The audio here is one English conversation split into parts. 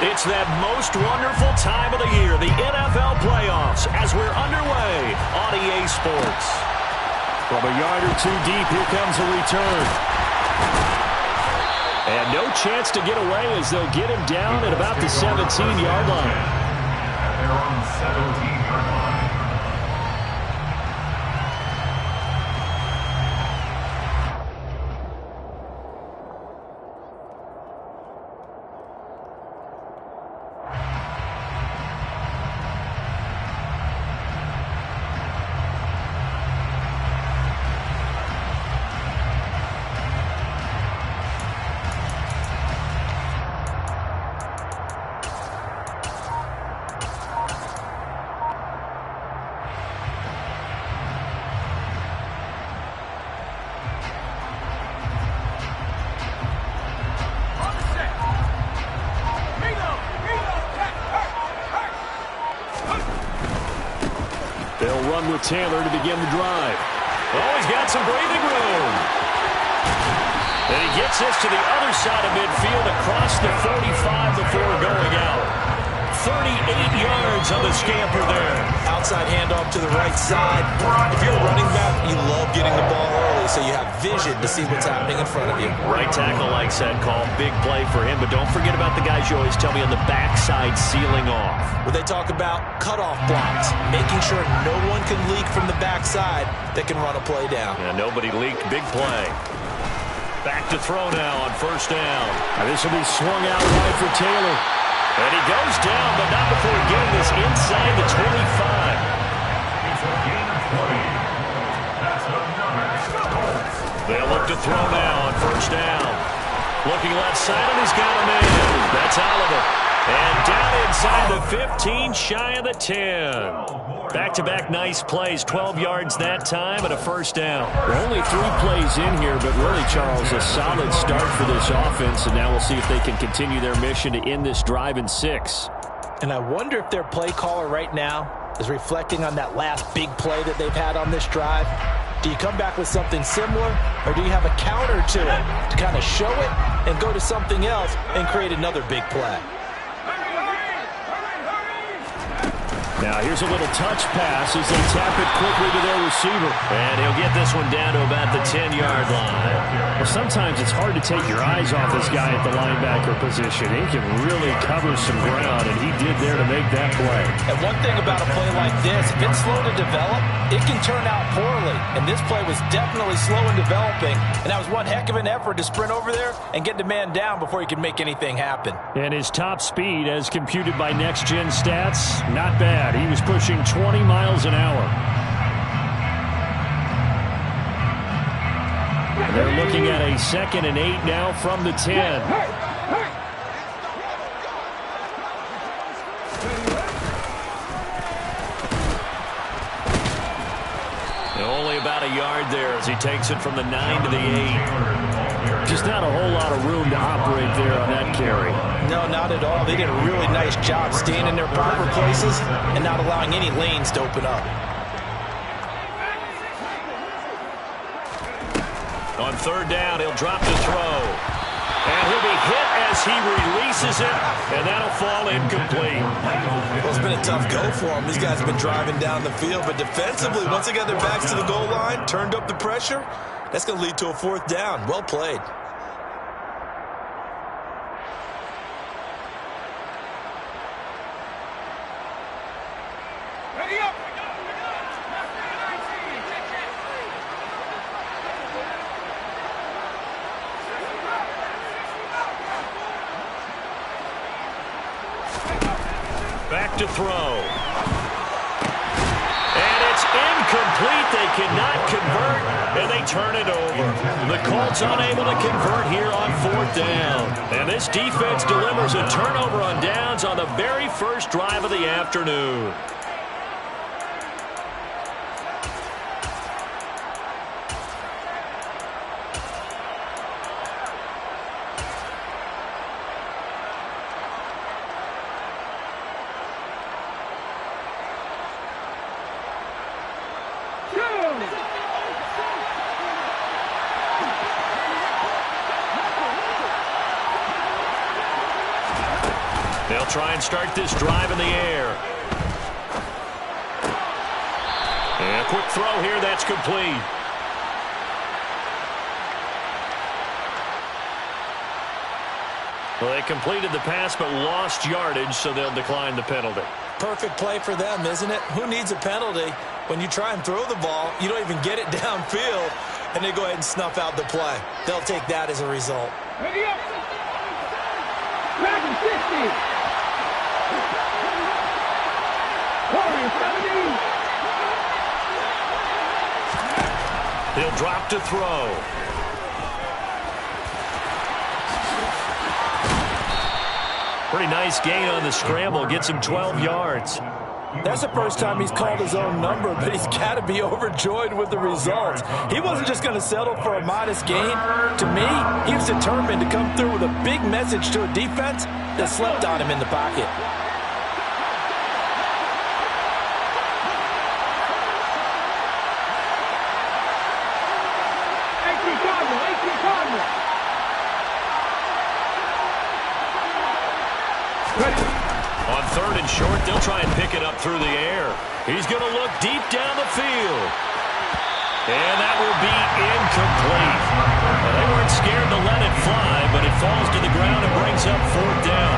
It's that most wonderful time of the year, the NFL playoffs, as we're underway on EA Sports. From a yard or two deep, here comes a return. And no chance to get away as they'll get him down at about the 17-yard line. They're on the 17-yard line. They'll run with Taylor to begin the drive. Oh, he's got some breathing room. And he gets this to the other side of midfield across the 45 before going out. 38 yards on the scamper there. Outside handoff to the right side. If you're a running back, you love getting the ball early so you have vision to see what's happening in front of you. Right tackle likes that call. Big play for him, but don't forget about the guys you always tell me on the backside sealing off. Where they talk about cutoff blocks, making sure no one can leak from the backside that can run a play down. Yeah, nobody leaked. Big play. Back to throw now on first down. Now this will be swung out wide for Taylor. And he goes down, but not before getting this inside the 25. It's a gain of 20. That's another. They'll look to throw now on first down. Looking left side, and he's got him in. That's Oliver. And down inside the 15, shy of the 10. Back-to-back nice plays, 12 yards that time, and a first down. There are only 3 plays in here, but really, Charles, a solid start for this offense, and now we'll see if they can continue their mission to end this drive in 6. And I wonder if their play caller right now is reflecting on that last big play that they've had on this drive. Do you come back with something similar, or do you have a counter to it to kind of show it and go to something else and create another big play? Now here's a little touch pass as they tap it quickly to their receiver. And he'll get this one down to about the 10-yard line. Well, sometimes it's hard to take your eyes off this guy at the linebacker position. He can really cover some ground, and he did there to make that play. And one thing about a play like this, if it's slow to develop, it can turn out poorly. And this play was definitely slow in developing, and that was one heck of an effort to sprint over there and get the man down before he could make anything happen. And his top speed, as computed by next-gen stats, not bad. He was pushing 20 miles an hour. And they're looking at a 2nd and 8 now from the 10. Only about a yard there as he takes it from the 9 to the 8. Just not a whole lot of room to operate there on that carry. No, not at all. They did a really nice job staying in their proper places and not allowing any lanes to open up. On third down, he'll drop to throw. And he'll be hit as he releases it, and that'll fall incomplete. Well, it's been a tough go for him. These guys have been driving down the field, but defensively, once they got their backs to the goal line, turned up the pressure, that's going to lead to a 4th down. Well played. Back to throw. And it's incomplete. They cannot convert, and they turn it over. The Colts unable to convert here on 4th down. And this defense delivers a turnover on downs on the very first drive of the afternoon. They'll try and start this drive in the air. And a quick throw here, that's complete. Well, they completed the pass but lost yardage, so they'll decline the penalty. Perfect play for them, isn't it? Who needs a penalty when you try and throw the ball, you don't even get it downfield, and they go ahead and snuff out the play. They'll take that as a result. Ready up. Dragon 60. Warrior 70. He'll drop to throw. Pretty nice gain on the scramble. Gets him 12 yards. That's the first time he's called his own number, but he's got to be overjoyed with the results. He wasn't just going to settle for a modest gain. To me, he was determined to come through with a big message to a defense that slept on him in the pocket. On third and short, they'll try and pick it up through the air. He's going to look deep down the field. And that will be incomplete. Well, they weren't scared to let it fly, but it falls to the ground and brings up fourth down.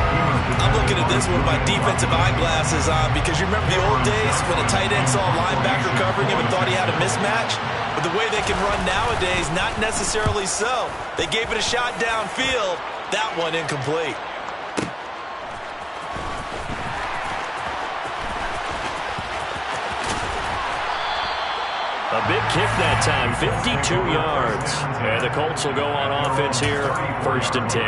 I'm looking at this with my defensive eyeglasses on because you remember the old days when a tight end saw a linebacker covering him and thought he had a mismatch? But the way they can run nowadays, not necessarily so. They gave it a shot downfield. That one incomplete. A big kick that time, 52 yards. And the Colts will go on offense here, 1st and 10.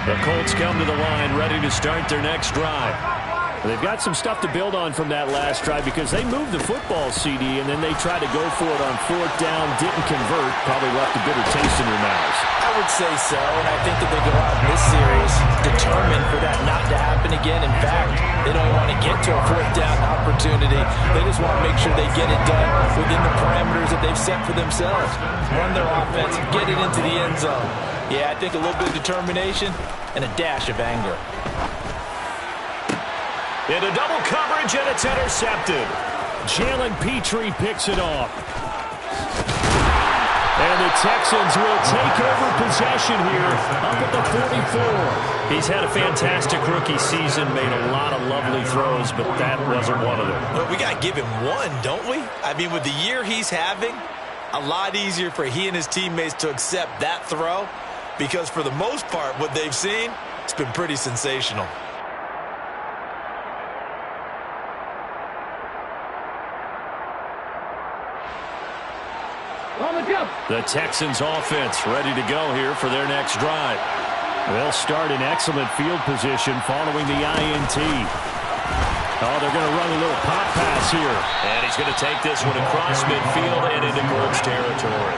The Colts come to the line, ready to start their next drive. They've got some stuff to build on from that last drive because they moved the football, CD, and then they tried to go for it on 4th down, didn't convert, probably left a bitter taste in their mouths. I would say so, and I think that they go out in this series determined for that not to happen again. In fact, they don't want to get to a 4th down opportunity. They just want to make sure they get it done within the parameters that they've set for themselves. Run their offense, get it into the end zone. Yeah, I think a little bit of determination and a dash of anger. Into double coverage, and it's intercepted. Jalen Petrie picks it off. And the Texans will take over possession here up at the 44. He's had a fantastic rookie season, made a lot of lovely throws, but that wasn't one of them. Well, we got to give him one, don't we? I mean, with the year he's having, a lot easier for he and his teammates to accept that throw because for the most part, what they've seen, it's been pretty sensational. The Texans offense ready to go here for their next drive. They'll start in excellent field position following the INT. Oh, they're going to run a little pop pass here. And he's going to take this one across midfield and into Colts territory.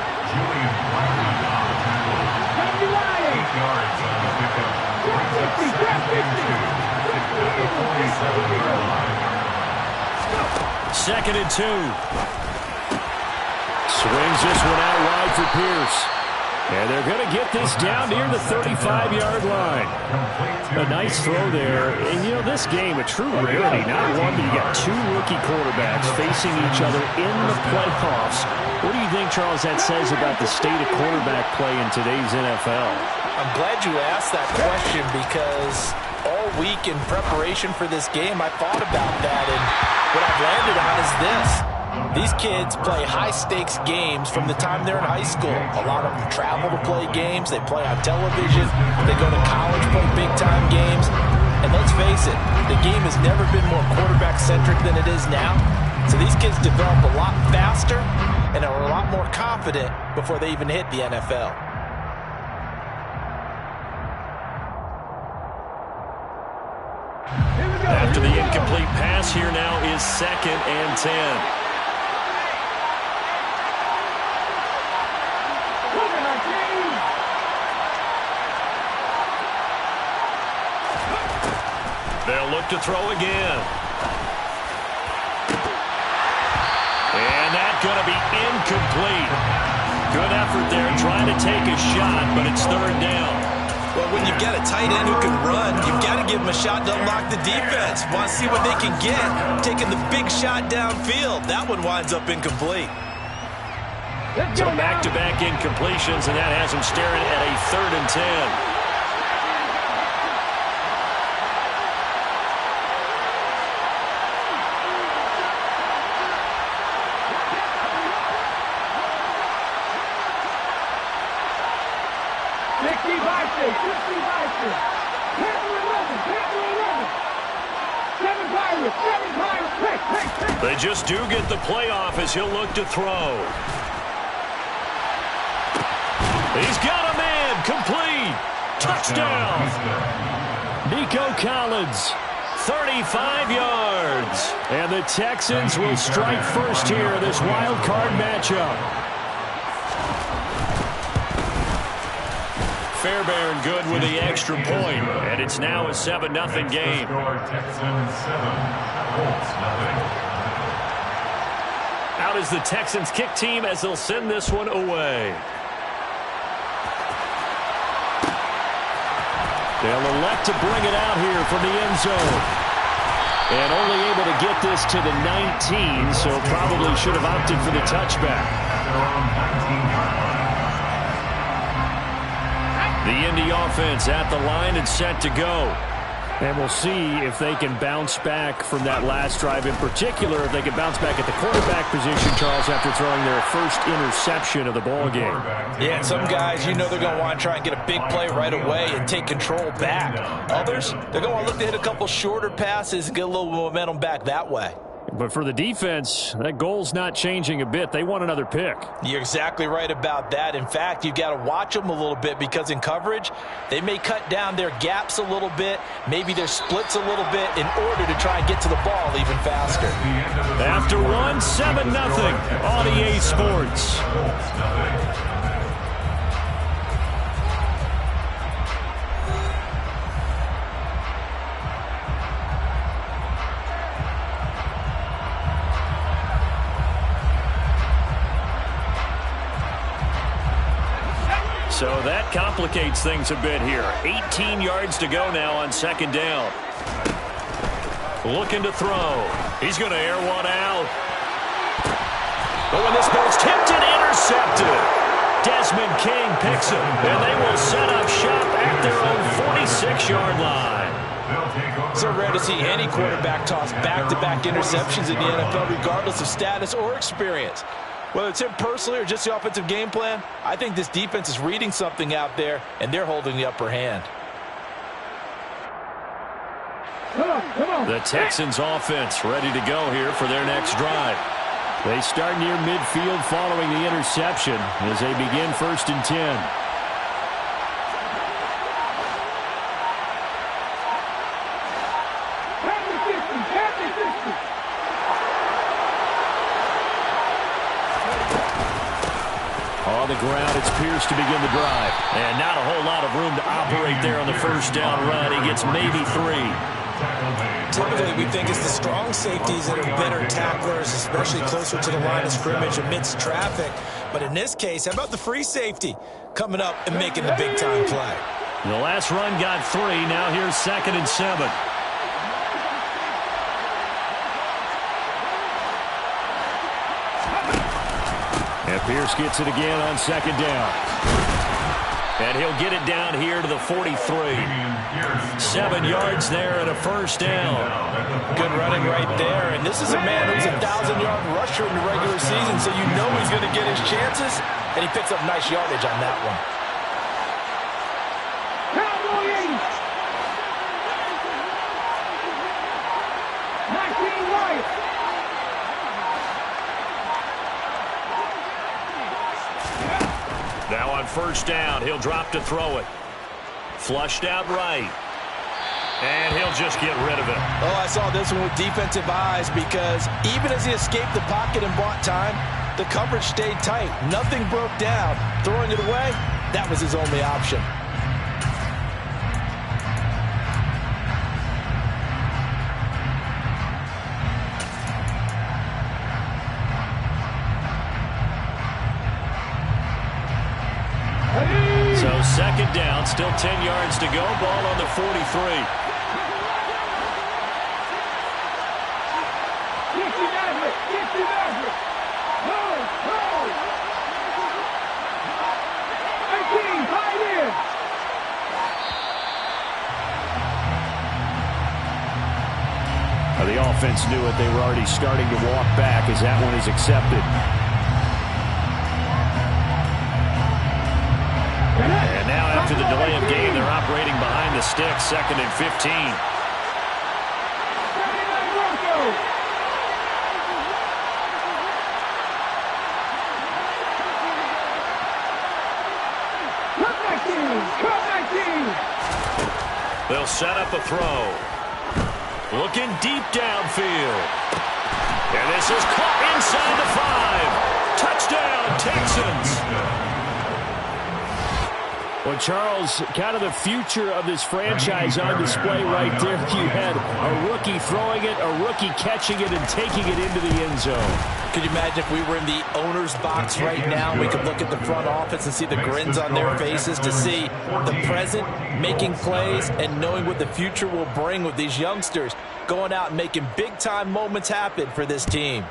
Second and 2. Swings this one out wide for Pierce. And they're going to get this down near the 35-yard line. A nice throw there. And, you know, this game, a true rarity. Not one, but you got two rookie quarterbacks facing each other in the playoffs. What do you think, Charles, that says about the state of quarterback play in today's NFL? I'm glad you asked that question because all week in preparation for this game, I thought about that. And what I've landed on is this. These kids play high-stakes games from the time they're in high school. A lot of them travel to play games. They play on television. They go to college, play big-time games. And let's face it, the game has never been more quarterback-centric than it is now. So these kids develop a lot faster and are a lot more confident before they even hit the NFL. After the incomplete pass, here now is 2nd and 10. They'll look to throw again. And that going to be incomplete. Good effort there trying to take a shot, but it's third down. Well, when you've got a tight end who can run, you've got to give him a shot to unlock the defense. Want to see what they can get, taking the big shot downfield. That one winds up incomplete. So back-to-back incompletions, and that has him staring at a 3rd and 10. They just do get the playoff as he'll look to throw. He's got a man, complete. Touchdown. Nico Collins, 35 yards. And the Texans will strike first here in this wild card matchup. Fairbairn good with the extra point, and it's now a 7-0 game. Out is the Texans kick team as they'll send this one away. They'll elect to bring it out here from the end zone. And only able to get this to the 19, so probably should have opted for the touchback. The Indy offense at the line and set to go. And we'll see if they can bounce back from that last drive, in particular if they can bounce back at the quarterback position, Charles, after throwing their first interception of the ball game. Yeah, and some guys, you know they're going to want to try and get a big play right away and take control back. Others, they're going to want to look to hit a couple shorter passes and get a little momentum back that way. But for the defense, that goal's not changing a bit. They want another pick. You're exactly right about that. In fact, you've got to watch them a little bit because in coverage, they may cut down their gaps a little bit, maybe their splits a little bit in order to try and get to the ball even faster. After one, 7-0 on EA Sports. So that complicates things a bit here. 18 yards to go now on 2nd down. Looking to throw. He's going to air one out. But when this ball's tipped and intercepted, Desmond King picks him, and they will set up shop at their own 46-yard line. So rare to see any quarterback toss back-to-back interceptions in the NFL, regardless of status or experience. Whether it's him personally or just the offensive game plan, I think this defense is reading something out there, and they're holding the upper hand. The Texans offense ready to go here for their next drive. They start near midfield following the interception as they begin 1st and 10. On the ground, it's Pierce to begin the drive. And not a whole lot of room to operate there on the 1st down run. He gets maybe 3. Typically, we think it's the strong safeties that are better tacklers, especially closer to the line of scrimmage amidst traffic. But in this case, how about the free safety coming up and making the big-time play? The last run got 3. Now here's 2nd and 7. And Pierce gets it again on 2nd down. And he'll get it down here to the 43. 7 yards there and a 1st down. Good running right there. And this is a man who's a 1,000-yard rusher in the regular season, so you know he's going to get his chances. And he picks up nice yardage on that one. Now on 1st down, he'll drop to throw it. Flushed out right. And he'll just get rid of it. Oh, I saw this one with defensive eyes because even as he escaped the pocket and bought time, the coverage stayed tight. Nothing broke down. Throwing it away, that was his only option. second down, still 10 yards to go, ball on the 43. The offense knew it. They were already starting to walk back as that one is accepted. And now after the delay of game, they're operating behind the sticks, 2nd and 15. They'll set up a throw. Looking deep downfield. And this is caught inside the 5. Touchdown, Texans. Well, Charles, kind of the future of this franchise on display right there. You had a rookie throwing it, a rookie catching it, and taking it into the end zone. Could you imagine if we were in the owner's box right now? We could look at the front office and see the grins on their faces, to see the present making plays and knowing what the future will bring with these youngsters going out and making big-time moments happen for this team.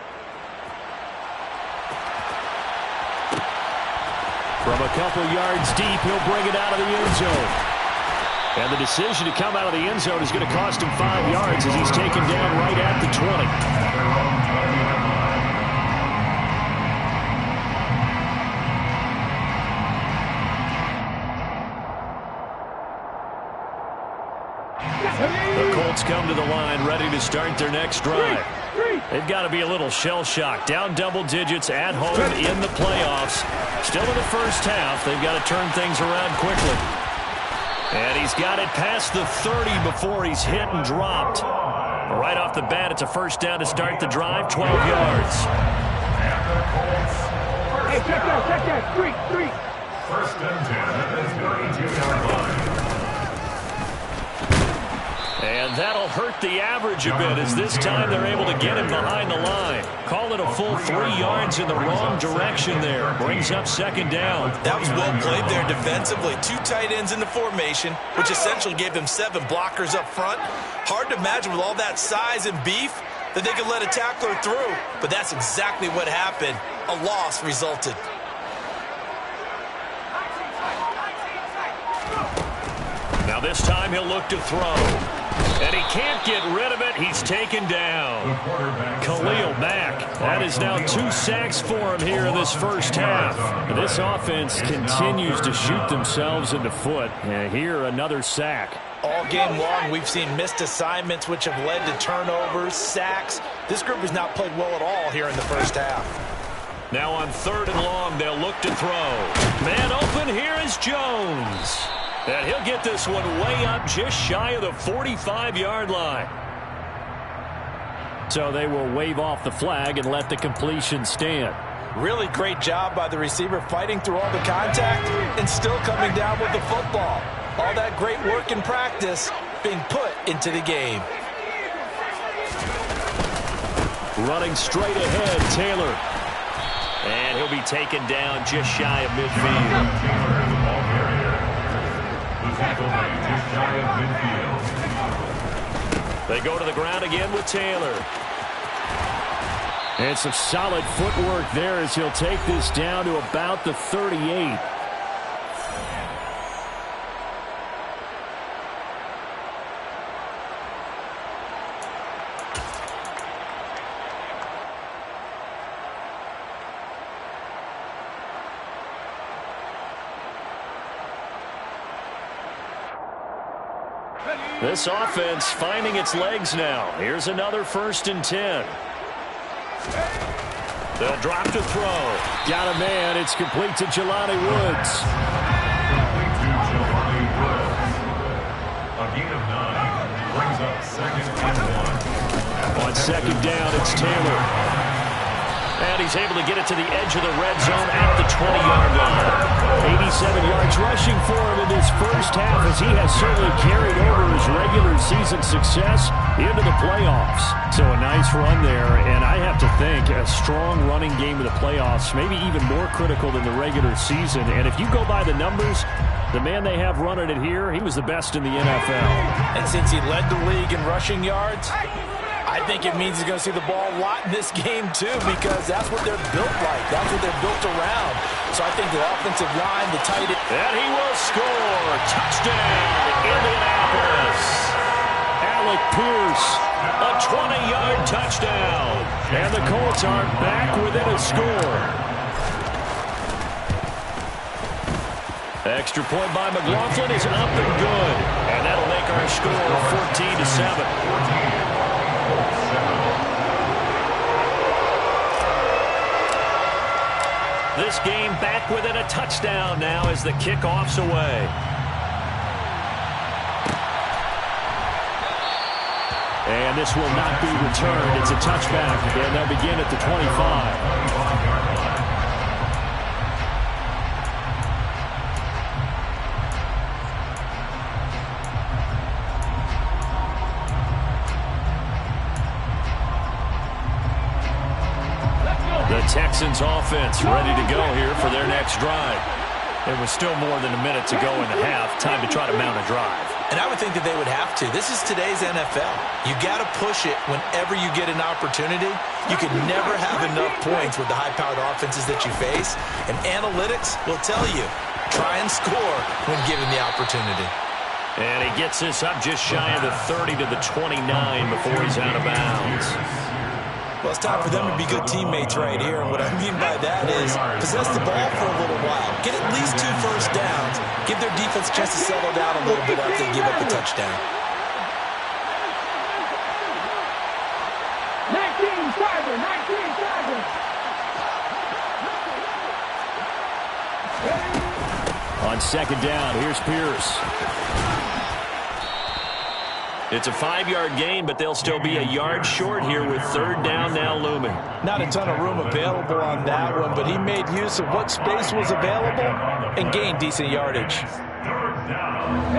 From a couple yards deep, he'll bring it out of the end zone. And the decision to come out of the end zone is going to cost him 5 yards as he's taken down right at the 20. The Colts come to the line, ready to start their next drive. They've got to be a little shell-shocked. Down double digits at home in the playoffs. Still in the first half. They've got to turn things around quickly. And he's got it past the 30 before he's hit and dropped. Right off the bat, it's a first down to start the drive, 12 yards. Hey, check that. 3. First and 10 at the 32-yard line. And that'll hurt the average a bit, as this time they're able to get him behind the line. Call it a full 3 yards in the wrong direction there. Brings up second down. That was well played there defensively. 2 tight ends in the formation, which essentially gave them 7 blockers up front. Hard to imagine with all that size and beef that they could let a tackler through. But that's exactly what happened. A loss resulted. Now this time he'll look to throw. And he can't get rid of it. He's taken down. Khalil Mack. That is now 2 sacks for him here in this first half. This offense continues to shoot themselves in the foot. And here, another sack. All game long, we've seen missed assignments, which have led to turnovers, sacks. This group has not played well at all here in the first half. Now on 3rd and long, they'll look to throw. Man open, here is Jones. And he'll get this one way up just shy of the 45-yard line. So they will wave off the flag and let the completion stand. Really great job by the receiver, fighting through all the contact and still coming down with the football. All that great work in practice being put into the game. Running straight ahead, Taylor. And he'll be taken down just shy of midfield. They go to the ground again with Taylor. And some solid footwork there as he'll take this down to about the 38. This offense finding its legs now. Here's another 1st and 10. They'll drop to throw. Got a man. It's complete to Jelani Woods. Complete to Jelani Woods. A gain of 9 brings up 2nd and 1. On 2nd down, it's Taylor. And he's able to get it to the edge of the red zone at the 20-yard line. 87 yards rushing for him in this first half, as he has certainly carried over his regular season success into the playoffs. So a nice run there, and I have to think a strong running game in the playoffs, maybe even more critical than the regular season. And if you go by the numbers, The man they have running it here, he was the best in the NFL. And since he led the league in rushing yards, I think it means he's going to see the ball a lot in this game too, because that's what they're built like. That's what they're built around. So I think the offensive line, the tight end. And he will score. Touchdown, Indianapolis. Alec Pierce. A 20-yard touchdown. And the Colts are back within a score. Extra point by McLaughlin is up and good. And that'll make our score 14-7. This game back within a touchdown now as the kickoff's away. And this will not be returned. It's a touchback, and they'll begin at the 25. The Texans offense ready to go here for their next drive. There was still more than a minute to go in the half. Time to try to mount a drive. And I would think that they would have to. This is today's NFL. You got to push it whenever you get an opportunity. You can never have enough points with the high-powered offenses that you face. And analytics will tell you, try and score when given the opportunity. And he gets this up just shy of the 30 to the 29 before he's out of bounds. Well, it's time for them to be good teammates right here. And what I mean by that is possess the ball for a little while. Get at least 2 first downs. Give their defense a chance to settle down a little bit after they give up a touchdown. 19-5, 19-5. On second down, here's Pierce. It's a 5-yard gain, but they'll still be a yard short here with third down now looming. Not a ton of room available on that one, but he made use of what space was available and gained decent yardage. Here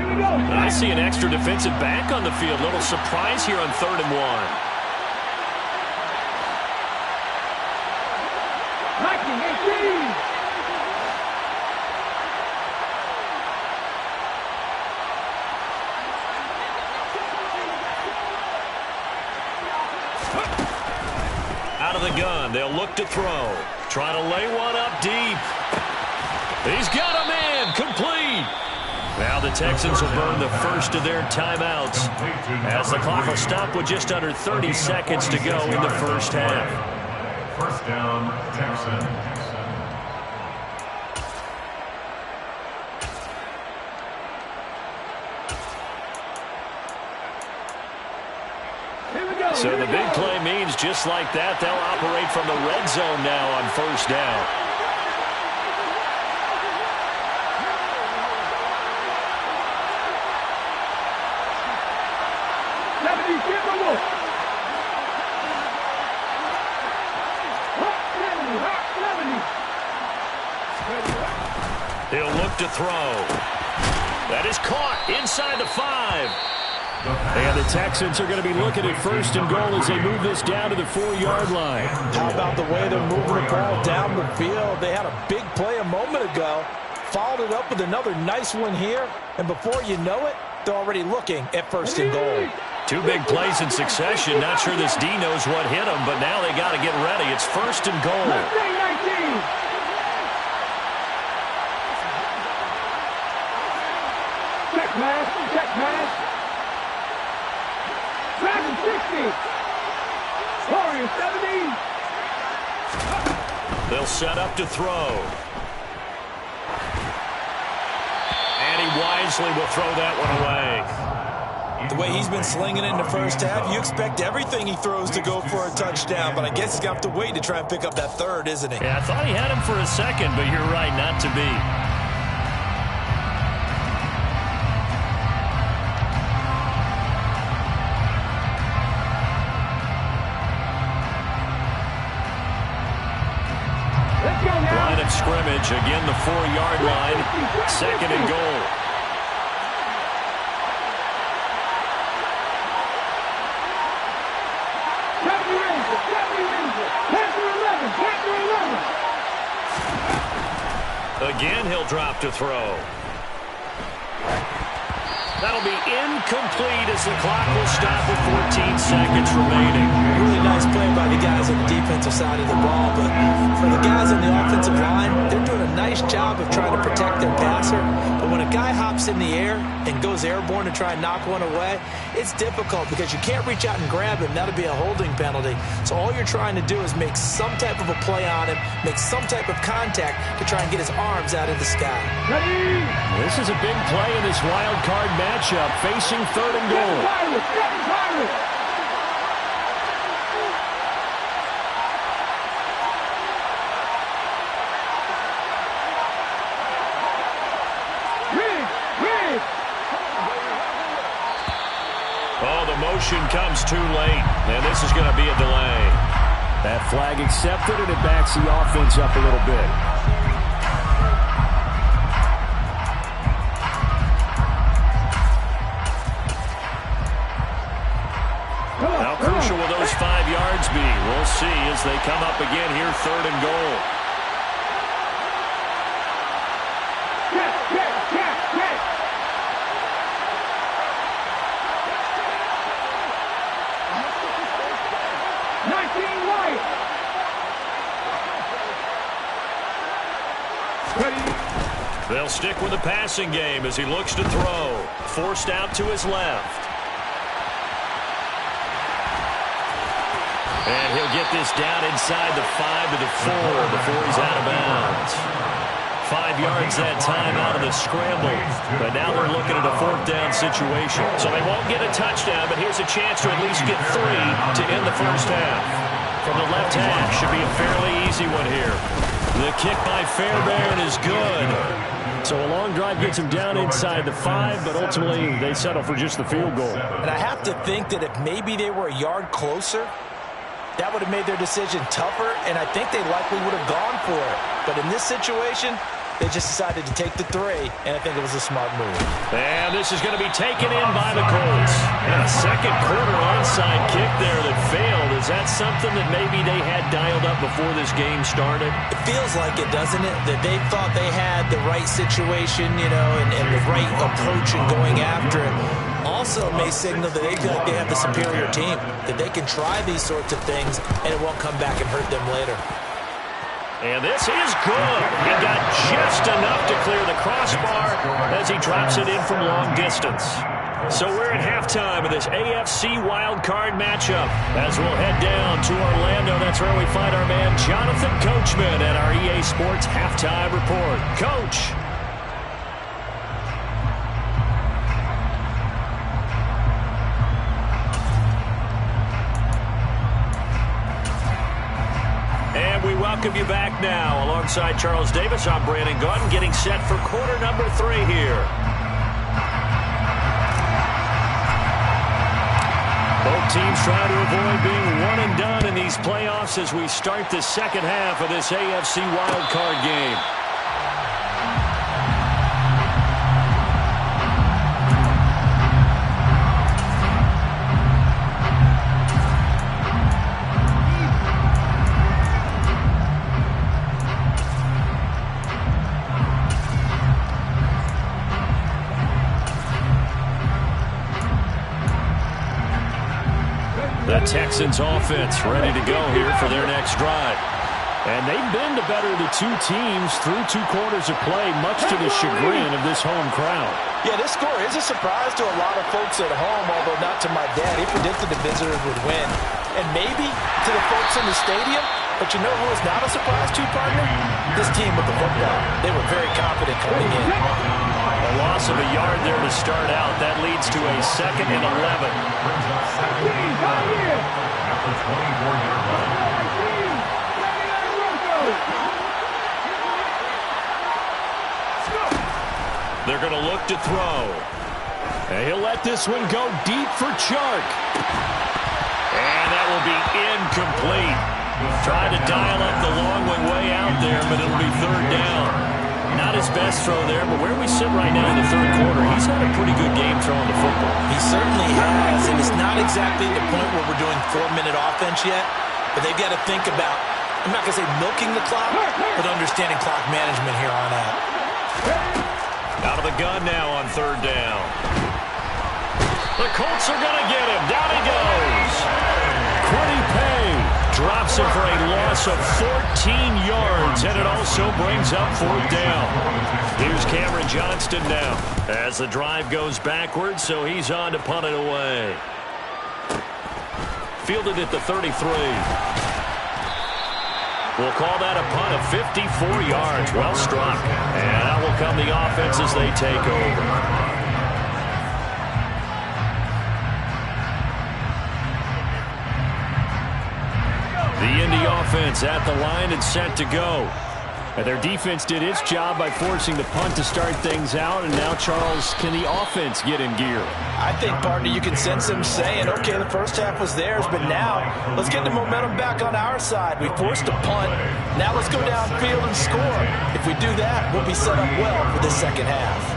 we go. I see an extra defensive back on the field. Little surprise here on 3rd and 1. 19-18. Out of the gun, they'll look to throw. Trying to lay one up deep. He's got him in, complete. Now the Texans will burn the first of their timeouts as the clock will stop with just under 30 seconds to go in the first half. First down, Texans. So the big play means just like that, they'll operate from the red zone now on first down. He'll look to throw. That is caught inside the 5. And the Texans are going to be looking at first and goal as they move this down to the 4-yard line. How about the way they're moving the ball down the field? They had a big play a moment ago, followed it up with another nice one here, and before you know it, they're already looking at first and goal. 2 big plays in succession. Not sure this D knows what hit him, but now they got to get ready. It's first and goal. 19. Check pass, check pass. 60. Warriors 70. They'll set up to throw. And he wisely will throw that one away. The way he's been slinging it in the first half, you expect everything he throws to go for a touchdown, but I guess he's got to wait to try and pick up that third, isn't he? Yeah, I thought he had him for a second, but you're right, not to be. Line of scrimmage, again the 4-yard line, second and goal. Again, he'll drop to throw. That'll be incomplete as the clock will stop with 14 seconds remaining. Really nice play by the guys on the defensive side of the ball, but for the guys on the offensive line, they're doing a nice job of trying to protect their passer. But when a guy hops in the air and goes airborne to try and knock one away, it's difficult because you can't reach out and grab him. That'll be a holding penalty. So all you're trying to do is make some type of a play on him, make some type of contact to try and get his arms out of the sky. Ready? This is a big play in this wild card matchup, facing 3rd and goal. Get Pirates! Rig! Oh, the motion comes too late, and this is going to be a delay. That flag accepted, and it backs the offense up a little bit. How crucial will those 5 yards be? We'll see as they come up again here, 3rd and goal. Get! 19 right! Ready? They'll stick with the passing game as he looks to throw. Forced out to his left. And he'll get this down inside the 5 to the 4 before he's out of bounds. 5 yards that time out of the scramble. But now they're looking at a 4th down situation. So they won't get a touchdown, but here's a chance to at least get 3 to end the first half. From the left half, should be a fairly easy one here. The kick by Fairbairn is good. So a long drive gets him down inside the 5, but ultimately they settle for just the field goal. And I have to think that if maybe they were a yard closer, that would have made their decision tougher, and I think they likely would have gone for it. But in this situation, they just decided to take the 3, and I think it was a smart move. And this is going to be taken in by the Colts. And a second quarter onside kick there that failed. Is that something that maybe they had dialed up before this game started? It feels like it, doesn't it? That they thought they had the right situation, you know, and the right approach in going after it. Also may signal that they feel like they have the superior team, that they can try these sorts of things, and it won't come back and hurt them later. And this is good. He got just enough to clear the crossbar as he drops it in from long distance. So we're at halftime of this AFC wildcard matchup. As we'll head down to Orlando, that's where we find our man Jonathan Coachman at our EA Sports Halftime Report. Coach. And we welcome you back now. Alongside Charles Davis, I'm Brandon Gaudin, getting set for quarter number 3 here. Both teams trying to avoid being one and done in these playoffs as we start the second half of this AFC wildcard game. The Texans offense ready to go here for their next drive. And they've been the better of the 2 teams through 2 quarters of play, much to the chagrin of this home crowd. Yeah, this score is a surprise to a lot of folks at home, although not to my dad. He predicted the visitors would win. And maybe to the folks in the stadium, but you know who was not a surprise to, partner? This team with the football. They were very confident coming in. A loss of a yard there to start out. That leads to a 2nd and 11. After 24-yard line. They're going to look to throw. And he'll let this one go deep for Chark. And that will be incomplete. Trying to dial up the long way out there, but it'll be 3rd down. Not his best throw there, but where we sit right now in the 3rd quarter, he's had a pretty good game throwing the football. He certainly has, and it's not exactly the point where we're doing 4-minute offense yet, but they've got to think about, I'm not going to say milking the clock, but understanding clock management here on out. Out of the gun now on 3rd down. The Colts are going to get him. Down he goes. Quiddy Pay drops him for a loss of 14 yards, and it also brings up 4th down. Here's Cameron Johnston now as the drive goes backwards, so he's on to punt it away. Fielded at the 33. We'll call that a punt of 54 yards. Well struck. And out will come the offense as they take over. The Indy offense at the line and set to go. And their defense did its job by forcing the punt to start things out. And now, Charles, can the offense get in gear? I think, partner, you can sense them saying, okay, the first half was theirs, but now let's get the momentum back on our side. We forced a punt. Now let's go downfield and score. If we do that, we'll be set up well for the second half.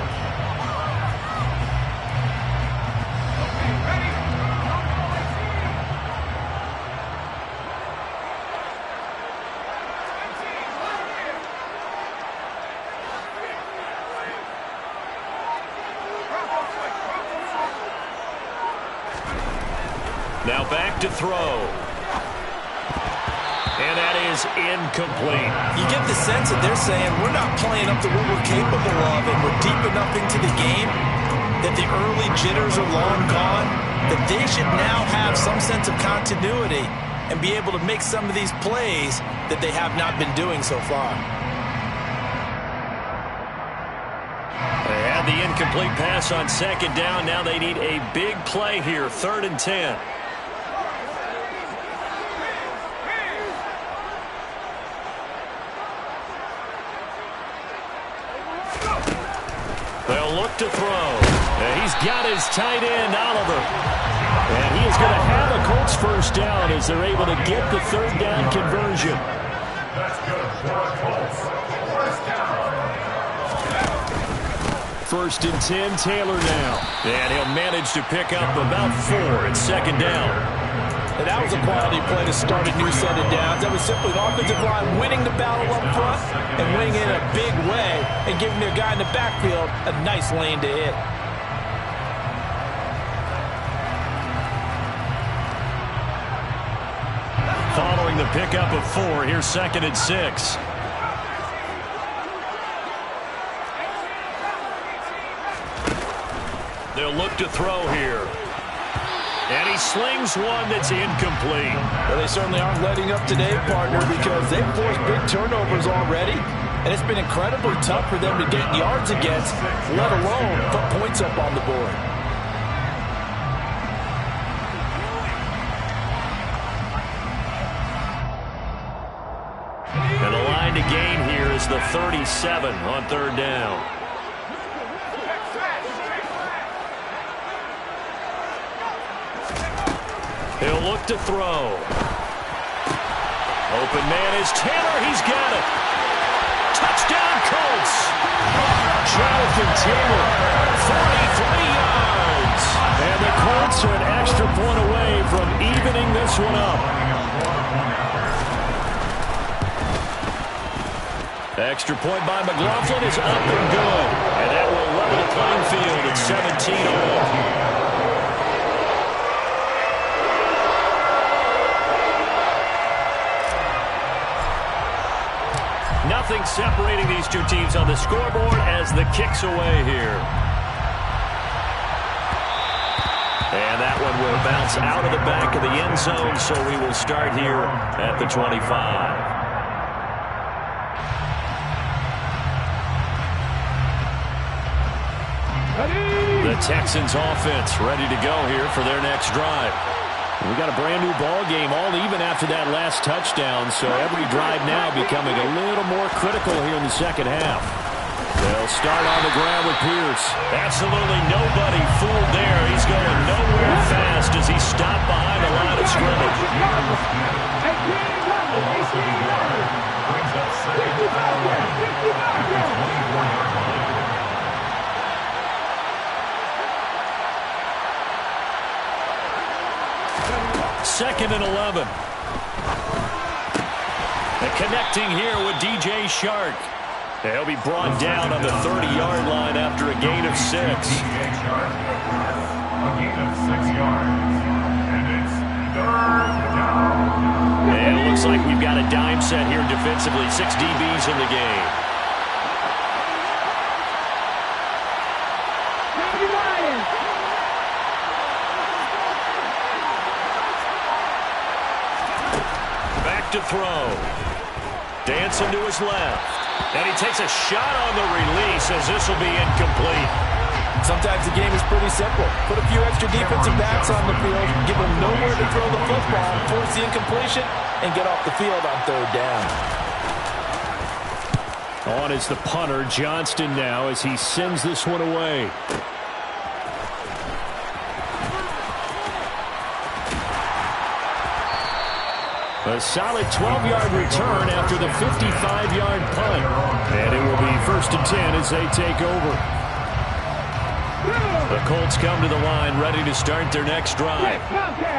Now back to throw. And that is incomplete. You get the sense that they're saying we're not playing up to what we're capable of, and we're deep enough into the game that the early jitters are long gone, that they should now have some sense of continuity and be able to make some of these plays that they have not been doing so far. They had the incomplete pass on 2nd down. Now they need a big play here, 3rd and 10. They'll look to throw. And he's got his tight end, Oliver. And he is going to have a Colts first down as they're able to get the 3rd down conversion. That's good for the Colts. First down. 1st and 10, Taylor now. And he'll manage to pick up about 4 at 2nd down. And that was a quality play to start a new set of downs. That was simply the offensive line winning the battle up front and winning it in a big way and giving their guy in the backfield a nice lane to hit. Following the pickup of 4, here's 2nd and 6. They'll look to throw here. And he slings one that's incomplete. Well, they certainly aren't letting up today, partner, because they've forced big turnovers already, and it's been incredibly tough for them to get yards against, let alone put points up on the board. And the line to gain here is the 37 on 3rd down. He'll look to throw. Open man is Taylor. He's got it. Touchdown, Colts. Jonathan Taylor, 43 yards. And the Colts are an extra point away from evening this one up. Extra point by McLaughlin is up and good. And that will level the playing field at 17-all. Nothing separating these two teams on the scoreboard as the kick's away here. And that one will bounce out of the back of the end zone, so we will start here at the 25. The Texans offense ready to go here for their next drive. We got a brand new ball game, all even after that last touchdown, so every drive now becoming a little more critical here in the second half. They'll start on the ground with Pierce. Absolutely nobody fooled there. He's going nowhere fast as he stopped behind the line of scrimmage. Second and 11. And connecting here with DJ Shark. He'll be brought down on the 30-yard line after a gain of 6. A gain of 6 yards. And it's third down. And it looks like we've got a dime set here defensively. 6 DBs in the game. Back to throw. Dancing to his left. And he takes a shot on the release as this will be incomplete. Sometimes the game is pretty simple. Put a few extra defensive backs on the field, give them nowhere to throw the football, force the incompletion, and get off the field on third down. On is the punter, Johnston, now as he sends this one away. A solid 12-yard return after the 55-yard punt. And it will be 1st and 10 as they take over. The Colts come to the line ready to start their next drive.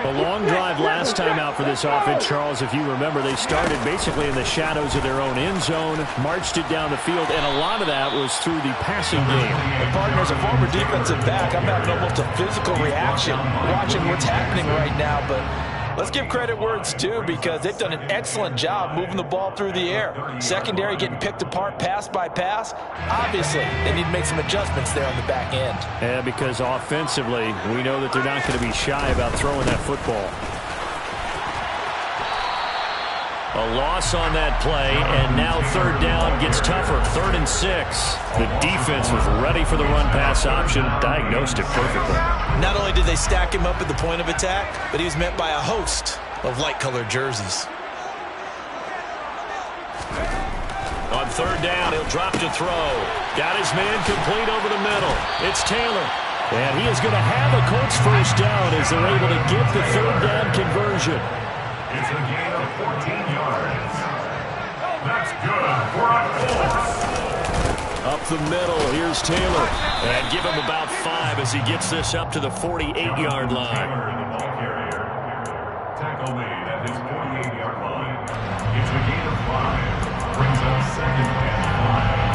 A long drive last time out for this offense, Charles. If you remember, they started basically in the shadows of their own end zone, marched it down the field, and a lot of that was through the passing game. And partner, as a former defensive back, I'm having almost a physical reaction watching what's happening right now, but let's give credit where it's due because they've done an excellent job moving the ball through the air. Secondary getting picked apart pass by pass. Obviously, they need to make some adjustments there on the back end. Yeah, because offensively, we know that they're not going to be shy about throwing that football. A loss on that play, and now third down gets tougher. 3rd and 6. The defense was ready for the run-pass option, diagnosed it perfectly. Not only did they stack him up at the point of attack, but he was met by a host of light-colored jerseys. On third down, he'll drop to throw. Got his man complete over the middle. It's Taylor. And he is going to have a Colts first down as they're able to get the third down conversion. It's a gain of 14 yards. That's good for a Colts. Up the middle, here's Taylor. And give him about 5 as he gets this up to the 48-yard line. Taylor, the ball carrier. Tackle made at his 48-yard line. It's a gain of 5. Brings up 2nd and 5.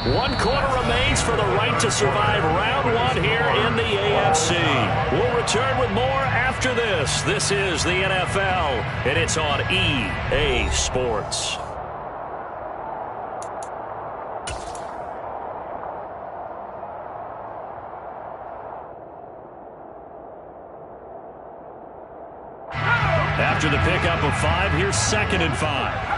1 quarter remains for the right to survive round 1 here in the AFC. We'll return with more after this. This is the NFL, and it's on EA Sports. After the pickup of 5, here's 2nd and 5.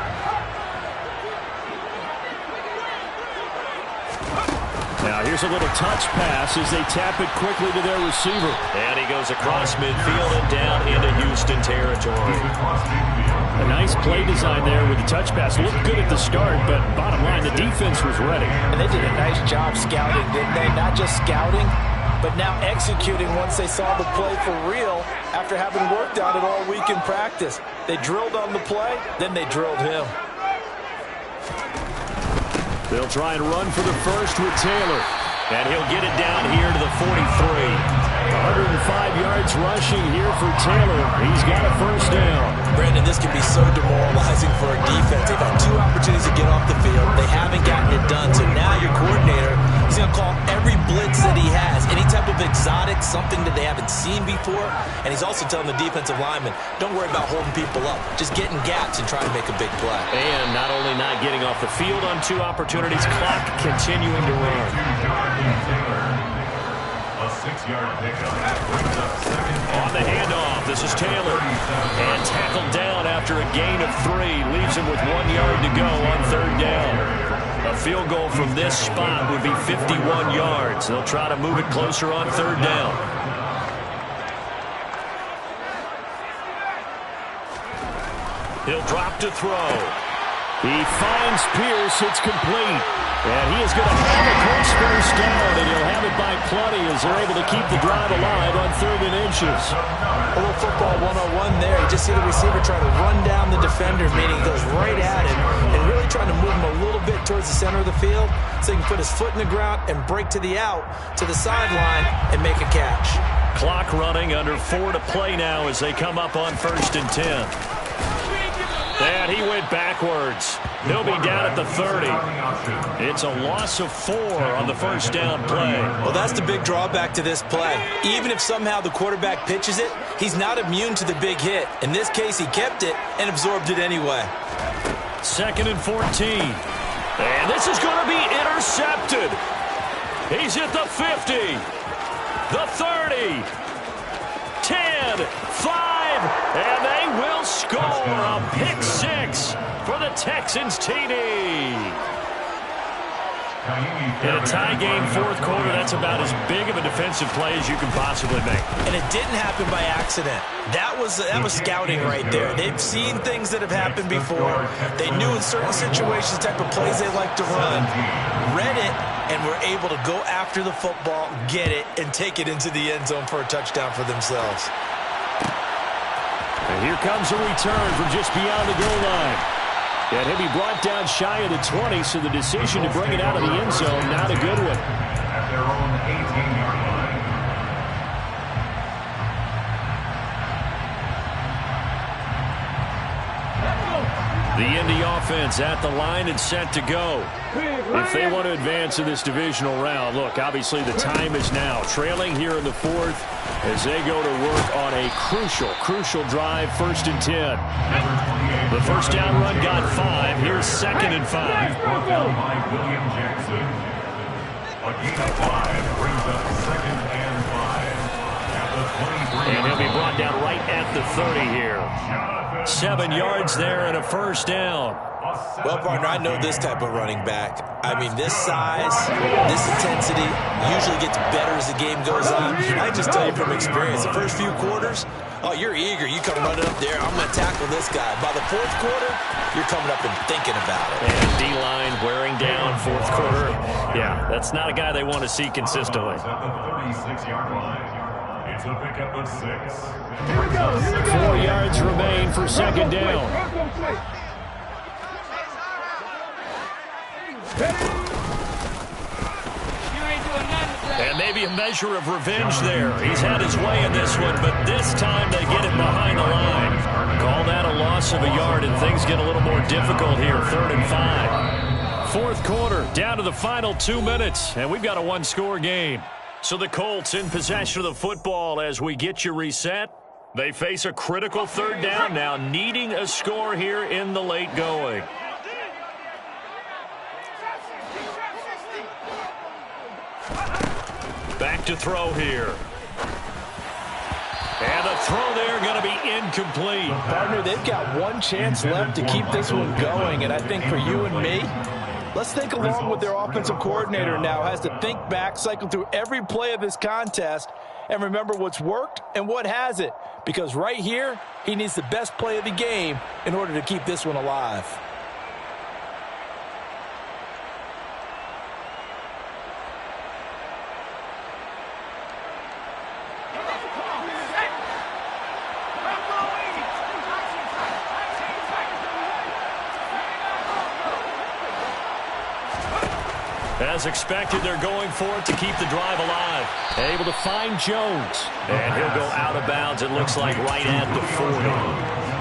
Now here's a little touch pass as they tap it quickly to their receiver. And he goes across midfield and down into Houston territory. A nice play design there with the touch pass. Looked good at the start, but bottom line, the defense was ready. And they did a nice job scouting, didn't they? Not just scouting, but now executing once they saw the play for real after having worked on it all week in practice. They drilled on the play, then they drilled him. They'll try and run for the first with Taylor. And he'll get it down here to the 43. 105 yards rushing here for Taylor. He's got a first down. Brandon, this can be so demoralizing for a defense. They've had 2 opportunities to get off the field. They haven't gotten it done. So now your coordinator is going to call every blitz that he has. Any type of exotic, something that they haven't seen before. And he's also telling the defensive lineman, don't worry about holding people up. Just get in gaps and try to make a big play. And not only not getting off the field on 2 opportunities, clock continuing to run. A 6-yard pickup. Brings up 2nd. On the handoff, this is Taylor. And tackled down after a gain of 3. Leaves him with 1 yard to go on third down. A field goal from this spot would be 51 yards. They'll try to move it closer on third down. He'll drop to throw. He finds Pierce. It's complete. And he is going to have a Colts first down, and he'll have it by plenty as they're able to keep the drive alive on 3rd and inches. A little football 101 there. You just see the receiver try to run down the defender, meaning he goes right at him, and really trying to move him a little bit towards the center of the field so he can put his foot in the ground and break to the out, to the sideline, and make a catch. Clock running, under 4 to play now as they come up on 1st and 10. And he went backwards. He'll be down at the 30. It's a loss of 4 on the first down play. Well, that's the big drawback to this play. Even if somehow the quarterback pitches it, he's not immune to the big hit. In this case, he kept it and absorbed it anyway. 2nd and 14. And this is going to be intercepted. He's at the 50, the 30, 10, 5, and they will score a pick 6 for the Texans TD. In a tie game, 4th quarter, that's about as big of a defensive play as you can possibly make. And it didn't happen by accident. That was scouting right there. They've seen things that have happened before. They knew in certain situations the type of plays they like to run, read it, and were able to go after the football, get it, and take it into the end zone for a touchdown for themselves. And here comes a return from just beyond the goal line. And he'll be brought down shy of the 20, so the decision to bring it out of the end zone, not a good one. At their own 18-yard line. The Indy offense at the line and set to go. If they want to advance in this divisional round, look, obviously the time is now. Trailing here in the 4th as they go to work on a crucial drive, 1st and 10. The first down run got 5. Here's 2nd and 5. Brought down by William Jackson. A gain of 5 brings up 2nd and 5. At the 23. And he'll be brought down right at the 30 here. 7 yards there and a first down. Well, partner, I know this type of running back. I mean, this size, this intensity usually gets better as the game goes on. I just tell you from experience, the first few quarters, oh, you're eager. You come running up there. I'm going to tackle this guy. By the 4th quarter, you're coming up and thinking about it. And D-line wearing down 4th quarter. Yeah, that's not a guy they want to see consistently. At the 36-yard line. It's a pickup of 6. 4 yards remain for 2nd down. And maybe a measure of revenge there. He's had his way in this one, but this time they get it behind the line. Call that a loss of a yard, and things get a little more difficult here. 3rd and 5. 4th quarter, down to the final 2 minutes, and we've got a one-score game. So the Colts in possession of the football as we get you reset. They face a critical 3rd down now, needing a score here in the late going. Back to throw here. And the throw there going to be incomplete. Partner, they've got one chance left to keep this one going, and I think for you and me, let's think along with their offensive coordinator now. Has to think back, cycle through every play of this contest, and remember what's worked and what hasn't. Because right here, he needs the best play of the game in order to keep this one alive. As expected, they're going for it to keep the drive alive. Able to find Jones. And he'll go out of bounds, it looks like, right at the 40.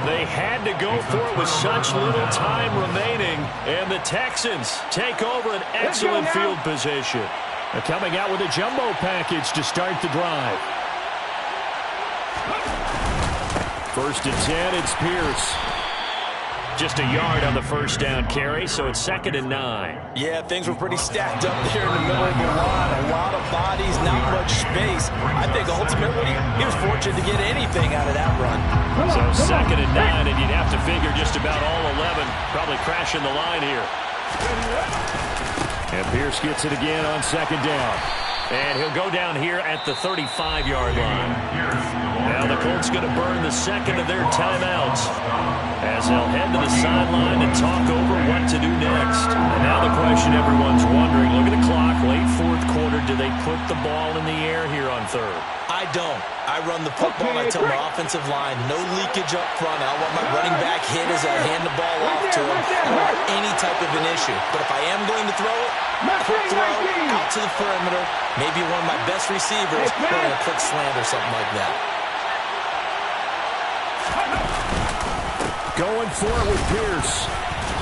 They had to go for it with such little time remaining, and the Texans take over an excellent field position. They're coming out with a jumbo package to start the drive. 1st and 10, it's Pierce. Just a yard on the first down carry, so it's 2nd and 9. Yeah, things were pretty stacked up there in the middle of the line. A lot of bodies, not much space. I think ultimately he was fortunate to get anything out of that run. So 2nd and 9, and you'd have to figure just about all 11 probably crashing the line here. And Pierce gets it again on 2nd down. And he'll go down here at the 35-yard line. Now the Colts going to burn the 2nd of their timeouts as they'll head to the sideline and talk over what to do next. And now the question everyone's wondering, look at the clock, late 4th quarter, do they put the ball in the air here on 3rd? I don't. I run the football, and I tell my offensive line, no leakage up front. I want my running back hit as I hand the ball off to him. I don't want any type of an issue. But if I am going to throw it, quick throw, out to the perimeter, maybe one of my best receivers running a quick slant or something like that. Going for it with Pierce.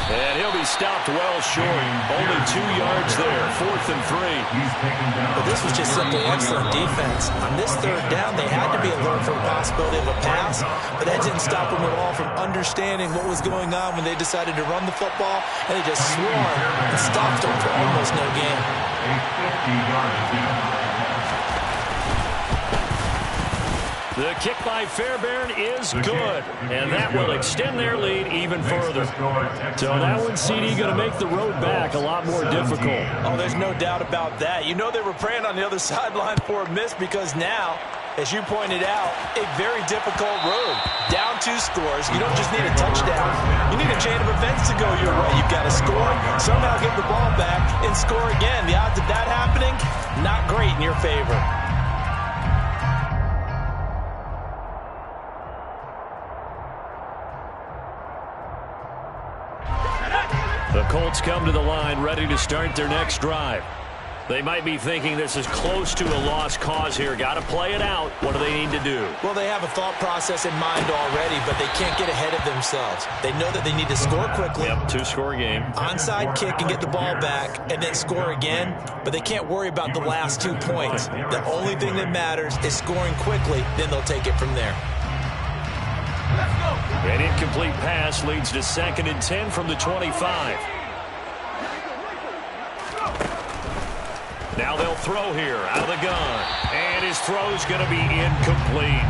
And he'll be stopped well short. Only 2 yards there. 4th and 3. But this was just simply excellent defense. On this 3rd down, they had to be alert for the possibility of a pass, but that didn't stop them at all from understanding what was going on when they decided to run the football, and they just swarmed and stopped them for almost no gain. A 50-yard attempt. The kick by Fairbairn is good, and that will extend their lead even further. So that one, CD, going to make the road back a lot more difficult. Oh, there's no doubt about that. You know they were praying on the other sideline for a miss because now, as you pointed out, a very difficult road. Down 2 scores. You don't just need a touchdown. You need a chain of events to go your way. You've got to score, somehow get the ball back, and score again. The odds of that happening, not great in your favor. The Colts come to the line ready to start their next drive. They might be thinking this is close to a lost cause here. Got to play it out. What do they need to do? Well, they have a thought process in mind already, but they can't get ahead of themselves. They know that they need to score quickly. Yep, 2-score game. Onside kick and get the ball back and then score again, but they can't worry about the last 2 points. The only thing that matters is scoring quickly, then they'll take it from there. An incomplete pass leads to 2nd and 10 from the 25. Now they'll throw here out of the gun. And his throw's going to be incomplete.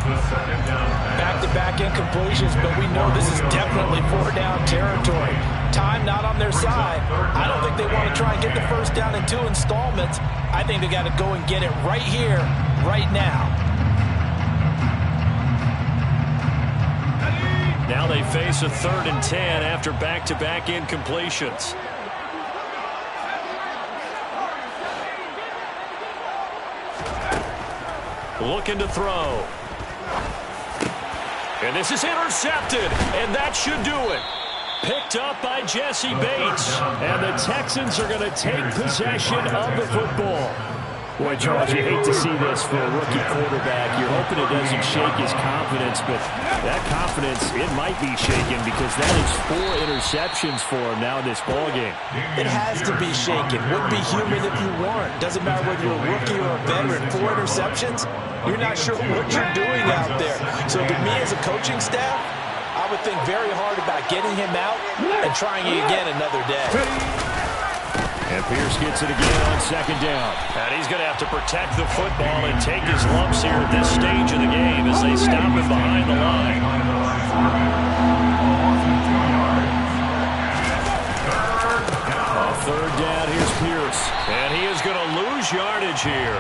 Back-to-back incompletions, but we know this is definitely 4-down territory. Time not on their side. I don't think they want to try and get the first down in 2 installments. I think they got to go and get it right here, right now. Now they face a 3rd and 10 after back-to-back incompletions. Looking to throw. And this is intercepted, and that should do it. Picked up by Jesse Bates. And the Texans are going to take possession of the football. Boy, Charles, you hate to see this for a rookie quarterback. You're hoping it doesn't shake his confidence, but that confidence, it might be shaken because that is 4 interceptions for him now in this ballgame. It has to be shaken. Wouldn't be human if you weren't. Doesn't matter whether you're a rookie or a veteran. 4 interceptions, you're not sure what you're doing out there. So to me as a coaching staff, I would think very hard about getting him out and trying it again another day. And Pierce gets it again on 2nd down. And he's going to have to protect the football and take his lumps here at this stage of the game as they stop him behind the line. On 3rd down, here's Pierce. And he is going to lose yardage here.